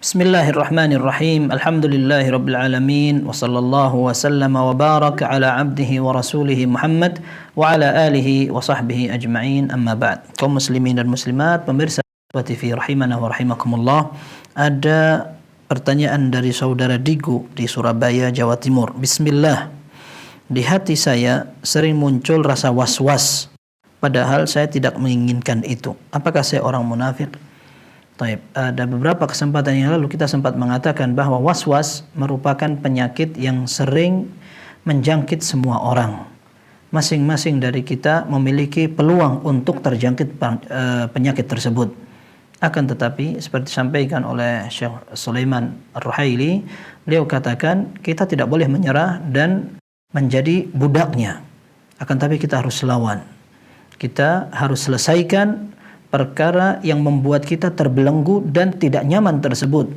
Bismillahirrahmanirrahim. Alhamdulillahirabbil alamin wa sallallahu wa sallama wa baraka ala abdihi wa rasulih Muhammad wa ala alihi wa sahbihi ajma'in. Amma ba'd. Kaum muslimin dan muslimat, pemirsa TV rahimana wa rahimakumullah. Ada pertanyaan dari saudara Digu di Surabaya, Jawa Timur. Bismillah. Di hati saya sering muncul rasa was-was, padahal saya tidak menginginkan itu. Apakah saya orang munafik? Taib. Ada beberapa kesempatan yang lalu kita sempat mengatakan bahwa was-was merupakan penyakit yang sering menjangkit semua orang. Masing-masing dari kita memiliki peluang untuk terjangkit penyakit tersebut. Akan tetapi seperti disampaikan oleh Syekh Sulaiman Ar-Ruhaili, beliau katakan kita tidak boleh menyerah dan menjadi budaknya. Akan tetapi kita harus lawan. Kita harus selesaikan perkara yang membuat kita terbelenggu dan tidak nyaman tersebut.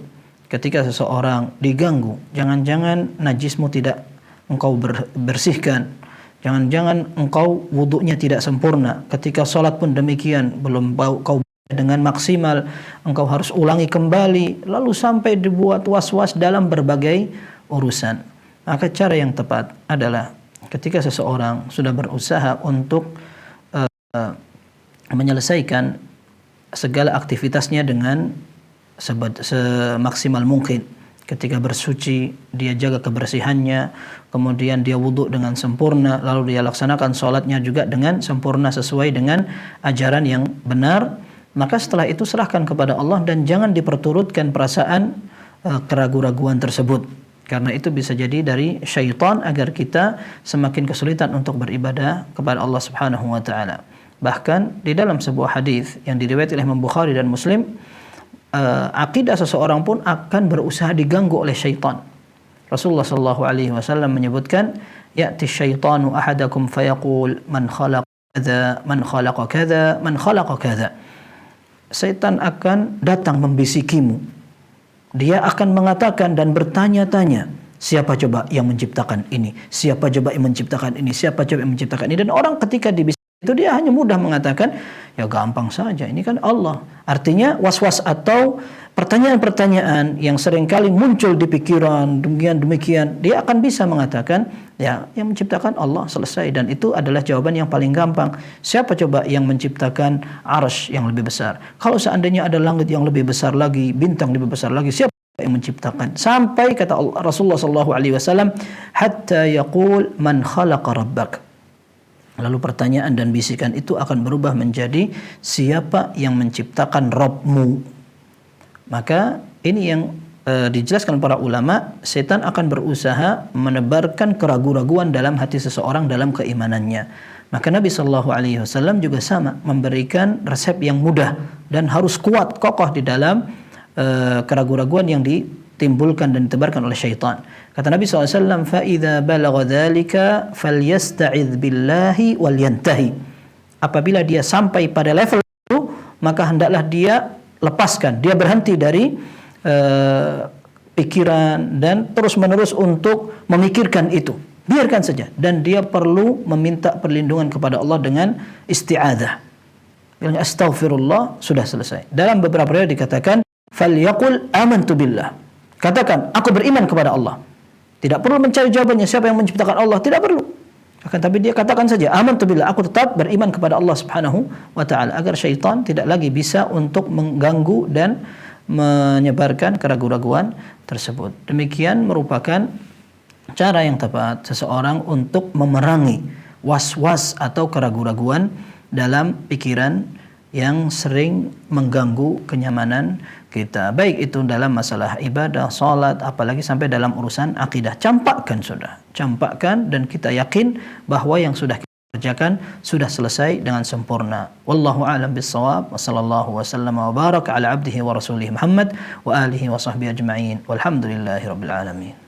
Ketika seseorang diganggu, jangan-jangan najismu tidak engkau bersihkan, jangan-jangan engkau wudunya tidak sempurna. Ketika sholat pun demikian, belum kau dengan maksimal, engkau harus ulangi kembali, lalu sampai dibuat was-was dalam berbagai urusan. Maka cara yang tepat adalah ketika seseorang sudah berusaha untuk menyelesaikan segala aktivitasnya dengan semaksimal mungkin. Ketika bersuci, dia jaga kebersihannya, kemudian dia wudhu dengan sempurna, lalu dia laksanakan sholatnya juga dengan sempurna sesuai dengan ajaran yang benar. Maka setelah itu serahkan kepada Allah dan jangan diperturutkan perasaan keraguan-raguan tersebut. Karena itu bisa jadi dari syaitan agar kita semakin kesulitan untuk beribadah kepada Allah Subhanahu wa taala. Bahkan di dalam sebuah hadis yang diriwayatkan oleh Imam Bukhari dan Muslim, akidah seseorang pun akan berusaha diganggu oleh syaitan. Rasulullah sallallahu alaihi wasallam menyebutkan, ya'ti syaitanu ahadakum fayaqul man khalaqa kadza man khalaqa kadza man khalaqa kadza. Syaitan akan datang membisikimu. Dia akan mengatakan dan bertanya-tanya, siapa coba yang menciptakan ini? Siapa coba yang menciptakan ini? Siapa coba yang menciptakan ini? Dan orang ketika itu dia hanya mudah mengatakan, ya gampang saja, ini kan Allah. Artinya was-was atau pertanyaan-pertanyaan yang seringkali muncul di pikiran, demikian, dia akan bisa mengatakan, ya yang menciptakan Allah, selesai. Dan itu adalah jawaban yang paling gampang. Siapa coba yang menciptakan arsy yang lebih besar? Kalau seandainya ada langit yang lebih besar lagi, bintang lebih besar lagi, siapa yang menciptakan? Sampai kata Rasulullah SAW, hatta yaqul man khalaqa rabbak. Lalu pertanyaan dan bisikan itu akan berubah menjadi siapa yang menciptakan Rabbmu. Maka ini yang dijelaskan para ulama, setan akan berusaha menebarkan keraguan-raguan dalam hati seseorang dalam keimanannya. Maka Nabi SAW juga sama, memberikan resep yang mudah dan harus kuat, kokoh di dalam keraguan-raguan yang ditimbulkan dan ditebarkan oleh syaitan. Kata Nabi SAW, فَإِذَا بَلَغَ ذَلِكَ فَلْيَسْتَعِذْ بِاللَّهِ وَلْيَنْتَهِ. Apabila dia sampai pada level itu, maka hendaklah dia lepaskan, dia berhenti dari pikiran dan terus-menerus untuk memikirkan itu. Biarkan saja. Dan dia perlu meminta perlindungan kepada Allah dengan isti'adzah. Bilangnya astaghfirullah, sudah selesai. Dalam beberapa riwayat dikatakan, فَلْيَقُلْ آمَنْتُ بِاللَّهِ. Katakan, aku beriman kepada Allah. Tidak perlu mencari jawabannya siapa yang menciptakan Allah, tidak perlu. Akan tapi dia katakan saja, amantu billah, aku tetap beriman kepada Allah Subhanahu wa taala, agar syaitan tidak lagi bisa untuk mengganggu dan menyebarkan keraguan-raguan tersebut. Demikian merupakan cara yang tepat seseorang untuk memerangi was-was atau keraguan-raguan dalam pikiran yang sering mengganggu kenyamanan kita, baik itu dalam masalah ibadah, salat, apalagi sampai dalam urusan akidah. Campakkan sudah, campakkan, dan kita yakin bahwa yang sudah kita kerjakan sudah selesai dengan sempurna. Wallahu a'lam bissawab. Wa sallallahu wa sallama wa baraka ala abdihi wa rasulih Muhammad wa alihi wa sahbihi ajma'in. Walhamdulillahirabbil alamin.